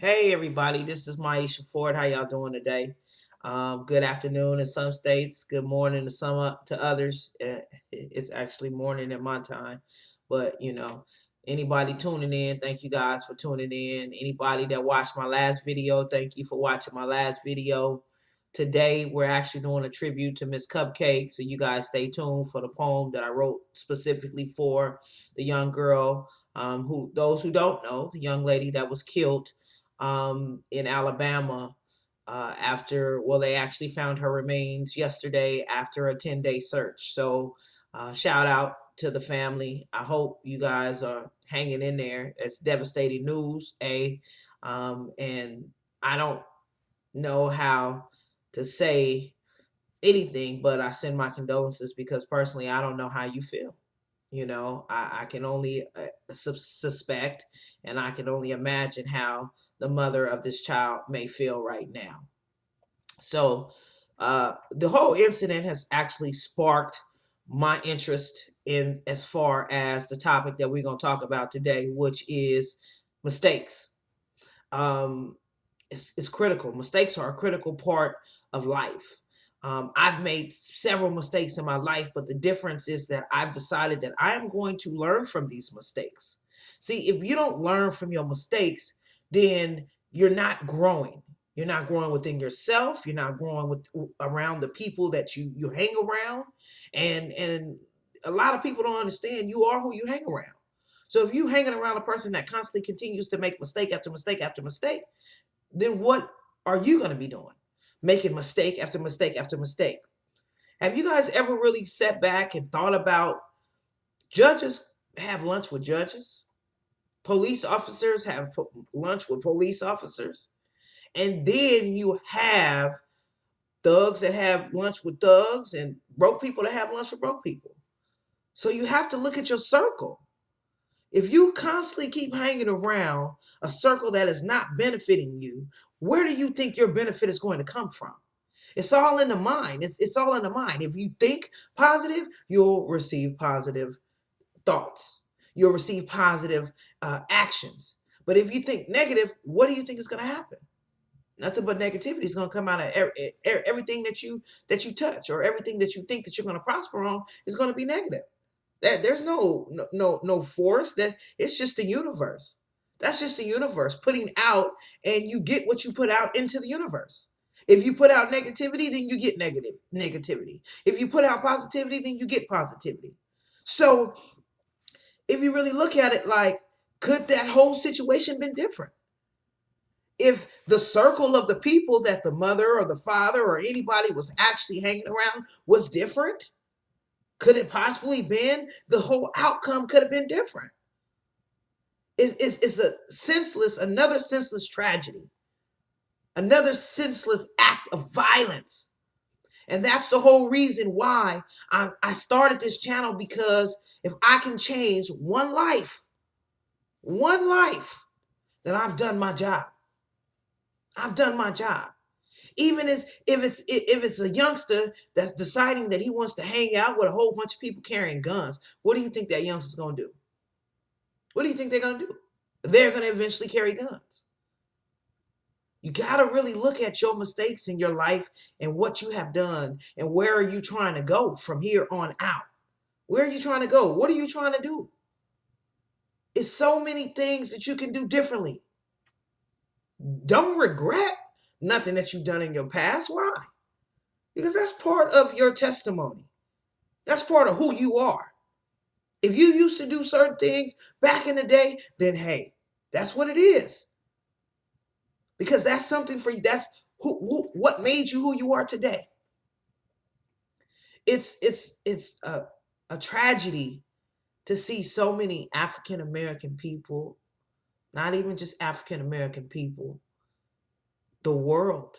Hey everybody, this is Maisha Ford. How y'all doing today? Good afternoon in some states, good morning to to others. It's actually morning at my time, but anybody tuning in, thank you guys for tuning in. Anybody that watched my last video, thank you for watching my last video. Today we're actually doing a tribute to Miss Cupcake, so you guys stay tuned for the poem that I wrote specifically for the young girl. Who those who don't know, the young lady that was killed in Alabama they actually found her remains yesterday after a 10-day search. So shout out to the family. I hope you guys are hanging in there. It's devastating news, and I don't know how to say anything, but I send my condolences because personally, I don't know how you feel. I can only suspect, and I can only imagine how the mother of this child may feel right now. So, the whole incident has actually sparked my interest in as far as the topic that we're going to talk about today, which is mistakes. Um, it's critical. Mistakes are a critical part of life. I've made several mistakes in my life, but the difference is that I've decided that I am going to learn from these mistakes. See, if you don't learn from your mistakes, then you're not growing. You're not growing within yourself. You're not growing with around the people that you hang around, and a lot of people don't understand you are who you hang around. So if you hanging around a person that constantly continues to make mistake after mistake after mistake, then what are you going to be doing? Making mistake after mistake after mistake. Have you guys ever really sat back and thought about judges have lunch with judges? Police officers have lunch with police officers. And then you have thugs that have lunch with thugs and broke people that have lunch with broke people. So you have to look at your circle. If you constantly keep hanging around a circle that is not benefiting you, where do you think your benefit is going to come from? It's all in the mind. It's all in the mind. If you think positive, you'll receive positive thoughts. You'll receive positive actions. But if you think negative, what do you think is going to happen? Nothing but negativity is going to come out of everything that you touch, or everything that you think that you're going to prosper on is going to be negative. That there's no force. That it's just the universe. That's just the universe putting out, and you get what you put out into the universe. If you put out negativity, then you get negativity. If you put out positivity, then you get positivity. So if you really look at it, like, could that whole situation been different? If the circle of the people that the mother or the father or anybody was actually hanging around was different, could it possibly been the whole outcome could have been different? It's another senseless tragedy, another senseless act of violence. And that's the whole reason why I started this channel, because if I can change one life, then I've done my job. I've done my job. Even if it's a youngster that's deciding that he wants to hang out with a whole bunch of people carrying guns, what do you think that youngster's going to do? What do you think they're going to do? They're going to eventually carry guns. You got to really look at your mistakes in your life and what you have done, and where are you trying to go from here on out? Where are you trying to go? What are you trying to do? It's so many things that you can do differently. Don't regret nothing that you've done in your past. Why? Because that's part of your testimony. That's part of who you are. If you used to do certain things back in the day, then hey, that's what it is. Because that's something for you. That's what made you who you are today. It's a tragedy to see so many African American people, not even just African American people, the world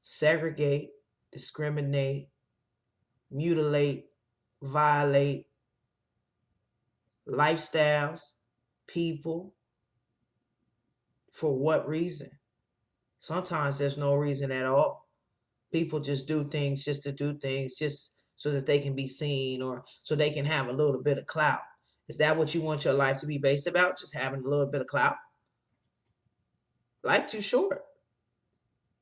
segregate, discriminate, mutilate, violate lifestyles, people. For what reason? Sometimes there's no reason at all. People just do things just to do things, just so that they can be seen, or so they can have a little bit of clout. Is that what you want your life to be based about? Just having a little bit of clout? Life too short.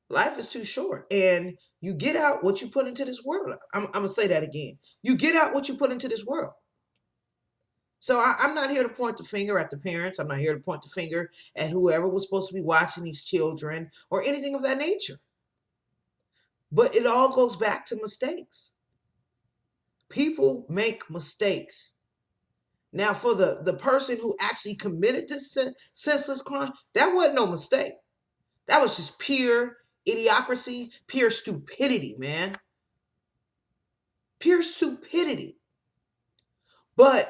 Life is too short. And you get out what you put into this world. I'm going to say that again. You get out what you put into this world. So I'm not here to point the finger at the parents. I'm not here to point the finger at whoever was supposed to be watching these children or anything of that nature. But it all goes back to mistakes. People make mistakes. Now, for the person who actually committed this senseless crime, that wasn't no mistake. That was just pure idiocracy, pure stupidity, man. Pure stupidity. But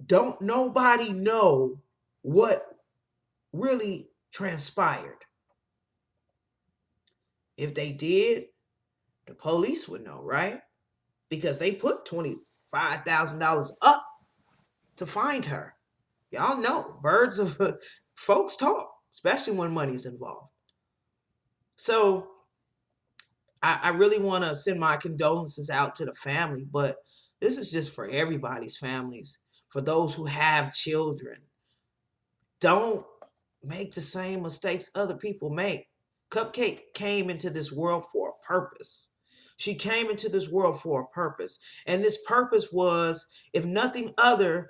don't nobody know what really transpired. If they did, the police would know, right? Because they put $25,000 up to find her. Y'all know, birds of folks talk, especially when money's involved. So I really want to send my condolences out to the family, but this is just for everybody's families. For those who have children, don't make the same mistakes other people make. Cupcake came into this world for a purpose. She came into this world for a purpose. And this purpose was, if nothing other,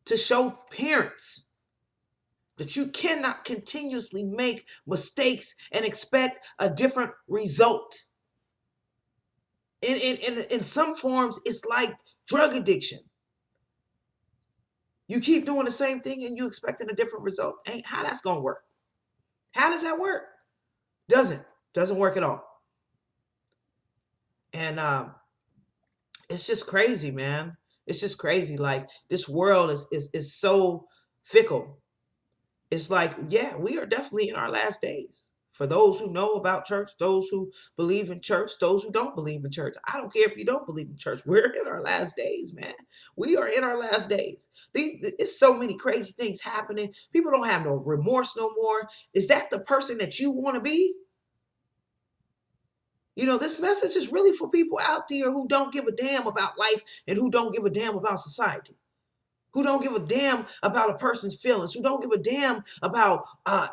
to show parents that you cannot continuously make mistakes and expect a different result. In some forms, it's like drug addiction. You keep doing the same thing and you expecting a different result. Ain't how that's gonna work. How does that work? Doesn't work at all. And it's just crazy, man. It's just crazy. Like, this world is so fickle. It's like, yeah, we are definitely in our last days. For those who know about church, those who believe in church, those who don't believe in church. I don't care if you don't believe in church. We're in our last days, man. We are in our last days. It's so many crazy things happening. People don't have no remorse no more. Is that the person that you want to be? You know, this message is really for people out there who don't give a damn about life and who don't give a damn about society, who don't give a damn about a person's feelings, who don't give a damn about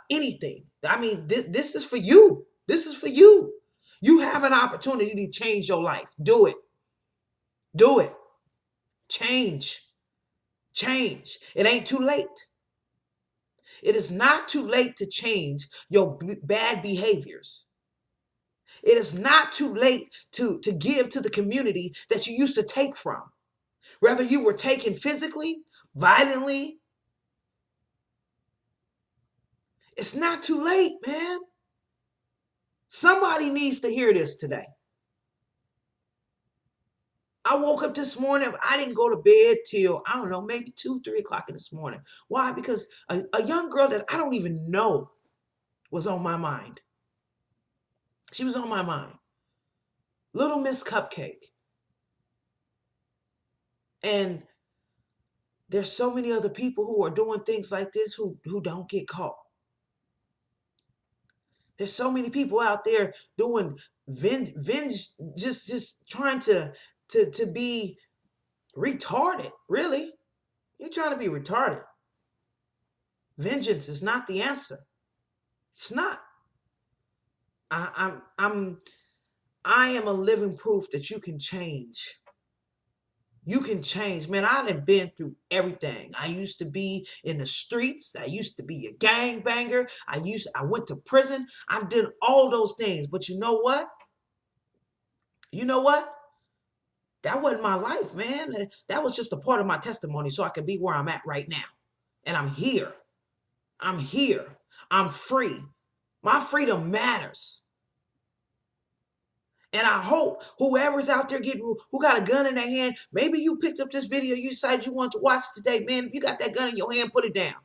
anything. I mean, this is for you. This is for you. You have an opportunity to change your life. Do it. Do it. Change. Change. It ain't too late. It is not too late to change your bad behaviors. It is not too late to give to the community that you used to take from. Whether you were taken physically, violently, it's not too late, man. Somebody needs to hear this today. I woke up this morning. I didn't go to bed till, I don't know, maybe 2, 3 o'clock in this morning. Why? Because a young girl that I don't even know was on my mind. She was on my mind. Little Miss Cupcake. And there's so many other people who are doing things like this who don't get caught. There's so many people out there doing just trying to be retarded. Really, you're trying to be retarded. Vengeance is not the answer. It's not. I am a living proof that you can change. You can change, man. I done been through everything. I used to be in the streets. I used to be a gangbanger. I went to prison. I've done all those things. But you know what? You know what? That wasn't my life, man. That was just a part of my testimony so I can be where I'm at right now. And I'm here. I'm here. I'm free. My freedom matters. And I hope whoever's out there who got a gun in their hand, maybe you picked up this video, you decided you want to watch it today. Man, if you got that gun in your hand, put it down.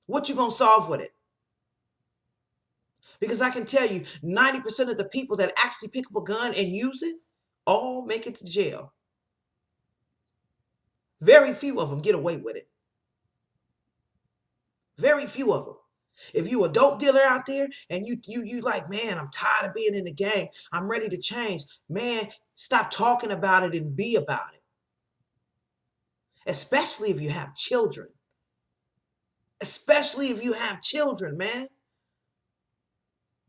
What you gonna solve with it? Because I can tell you, 90% of the people that actually pick up a gun and use it, all make it to jail. Very few of them get away with it. Very few of them. If you a dope dealer out there and you like, man, I'm tired of being in the gang, I'm ready to change, man, stop talking about it and be about it. Especially if you have children. especially if you have children, man.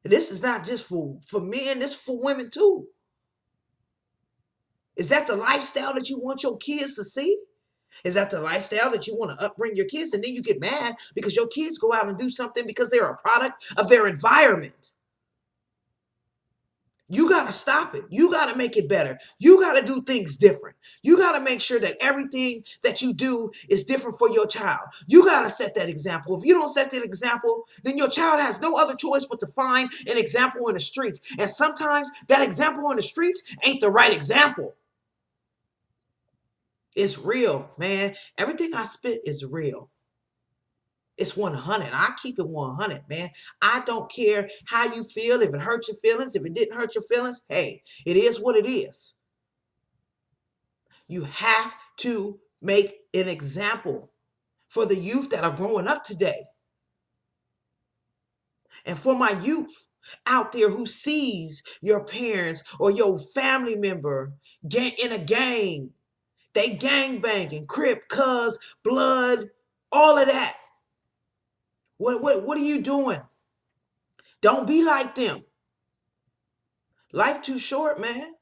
This is not just for men, this is for women too. Is that the lifestyle that you want your kids to see? Is that the lifestyle that you want to upbring your kids? And then you get mad because your kids go out and do something because they're a product of their environment. You got to stop it. You got to make it better. You got to do things different. You got to make sure that everything that you do is different for your child. You got to set that example. If you don't set that example, then your child has no other choice but to find an example in the streets. And sometimes that example in the streets ain't the right example. It's real, man. Everything I spit is real. It's 100. I keep it 100, man. I don't care how you feel, if it hurt your feelings, if it didn't hurt your feelings. Hey, it is what it is. You have to make an example for the youth that are growing up today. And for my youth out there who sees your parents or your family member in a gang, they gang banging, Crip, Cuz, Blood, all of that. What are you doing? Don't be like them. Life too short, man.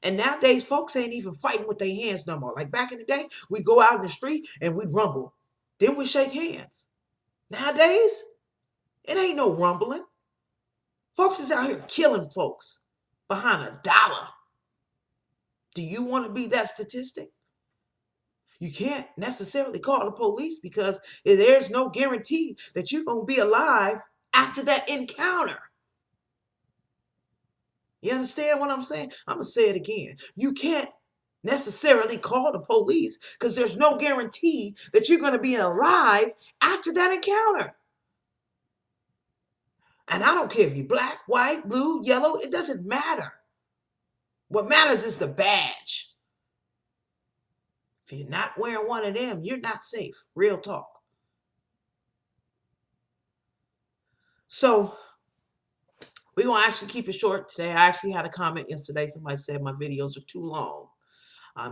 And nowadays, folks ain't even fighting with their hands no more. Like back in the day, we'd go out in the street and we'd rumble. Then we shake hands. Nowadays, it ain't no rumbling. Folks is out here killing folks behind $1. Do you want to be that statistic? You can't necessarily call the police because there's no guarantee that you're going to be alive after that encounter. You understand what I'm saying? I'm going to say it again. You can't necessarily call the police because there's no guarantee that you're going to be alive after that encounter. And I don't care if you're black, white, blue, yellow, it doesn't matter. What matters is the badge. If you're not wearing one of them, you're not safe. Real talk. So we're going to actually keep it short today. I actually had a comment yesterday. Somebody said my videos are too long.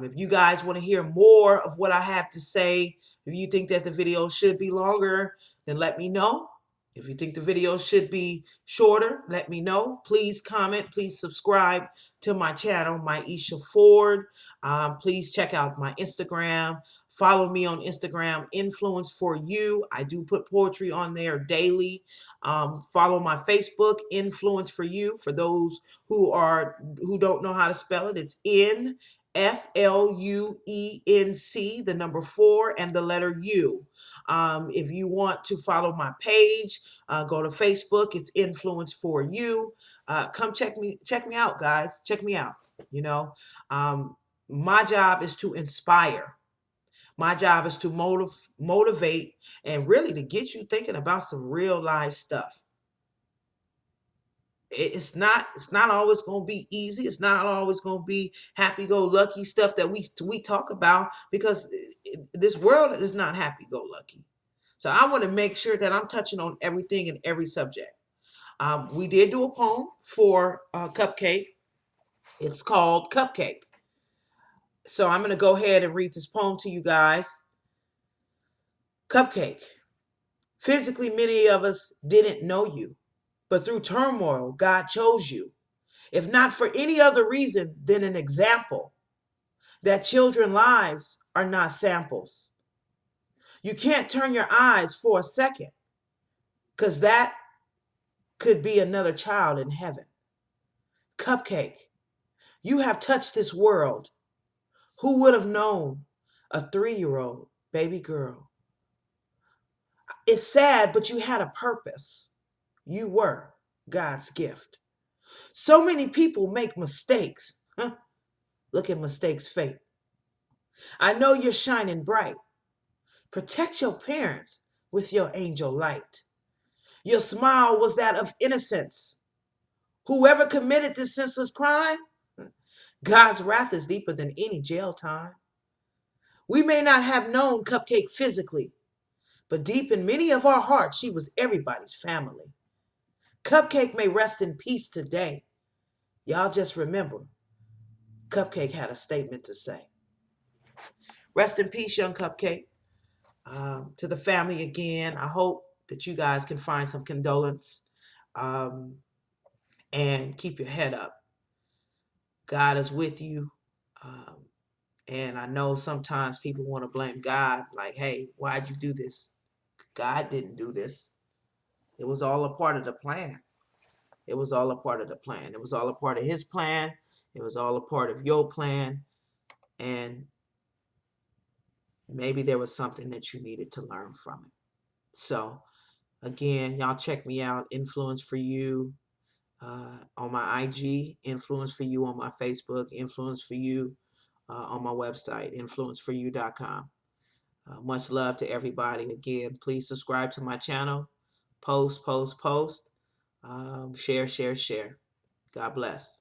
If you guys want to hear more of what I have to say, if you think that the video should be longer, then let me know. If you think the video should be shorter, let me know. Please comment. Please subscribe to my channel, Maisha Ford. Please check out my Instagram. Follow me on Instagram, Influence for You. I do put poetry on there daily. Follow my Facebook, Influence for You. For those who don't know how to spell it, it's F-L-U-E-N-C, the number 4 and the letter U. If you want to follow my page, go to Facebook. It's Influence for You. Come check me out, guys. Check me out. You know, my job is to inspire. My job is to motivate and really to get you thinking about some real life stuff. It's not always going to be easy. It's not always going to be happy-go-lucky stuff that we talk about, because this world is not happy-go-lucky. So I want to make sure that I'm touching on everything and every subject. We did do a poem for Cupcake. It's called Cupcake. So I'm going to go ahead and read this poem to you guys. Cupcake. Physically, many of us didn't know you, but through turmoil, God chose you. If not for any other reason than an example that children's lives are not samples. You can't turn your eyes for a second, because that could be another child in heaven. Cupcake, you have touched this world. Who would have known a 3-year-old baby girl? It's sad, but you had a purpose. You were God's gift. So many people make mistakes. Look at mistakes' fate. I know you're shining bright. Protect your parents with your angel light. Your smile was that of innocence. Whoever committed this senseless crime, God's wrath is deeper than any jail time. We may not have known Cupcake physically, but deep in many of our hearts, she was everybody's family. Cupcake may rest in peace today. Y'all just remember, Cupcake had a statement to say. Rest in peace, young Cupcake. To the family again, I hope that you guys can find some condolence, um, and keep your head up. God is with you. Um, and I know sometimes people want to blame God, like, hey, why'd you do this? God didn't do this. It was all a part of the plan. It was all a part of the plan. It was all a part of his plan. It was all a part of your plan. And maybe there was something that you needed to learn from it. So, again, y'all check me out, Influence for You, on my IG, Influence for You on my Facebook, Influence for You on my website, influenceforyou.com. Much love to everybody. Again, please subscribe to my channel. Post. Share. God bless.